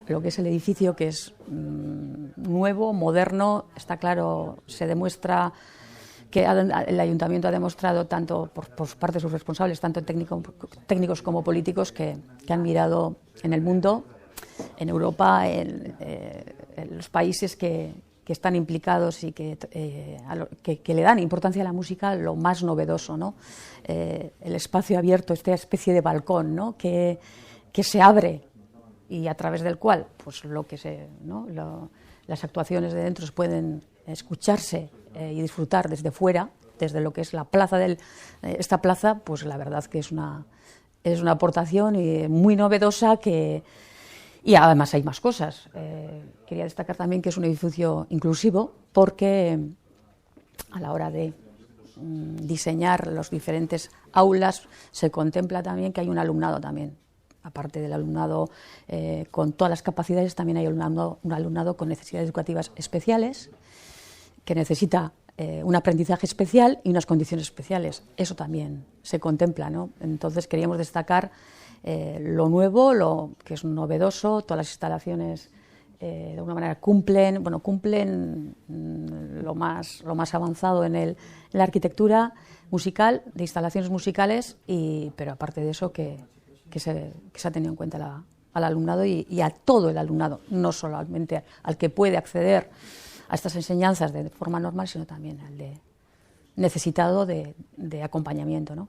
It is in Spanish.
Lo que es el edificio, que es nuevo, moderno, está claro, se demuestra que el Ayuntamiento ha demostrado, tanto por parte de sus responsables, tanto técnicos como políticos, que han mirado en el mundo, en Europa, en los países que están implicados y que le dan importancia a la música, lo más novedoso, ¿no? El espacio abierto, esta especie de balcón, ¿no? que se abre y a través del cual pues las actuaciones de dentro pueden escucharse y disfrutar desde fuera, desde lo que es la plaza esta plaza, pues la verdad que es una aportación muy novedosa y además hay más cosas. Quería destacar también que es un edificio inclusivo, porque a la hora de diseñar los diferentes aulas se contempla también que hay un alumnado también. Aparte del alumnado con todas las capacidades, también hay un alumnado con necesidades educativas especiales, que necesita un aprendizaje especial y unas condiciones especiales. Eso también se contempla, ¿no? Entonces queríamos destacar lo nuevo, lo que es novedoso, todas las instalaciones de alguna manera cumplen lo más avanzado en la arquitectura musical, de instalaciones musicales, pero aparte de eso que se ha tenido en cuenta al alumnado y a todo el alumnado, no solamente al que puede acceder a estas enseñanzas de forma normal, sino también al necesitado de acompañamiento, ¿no?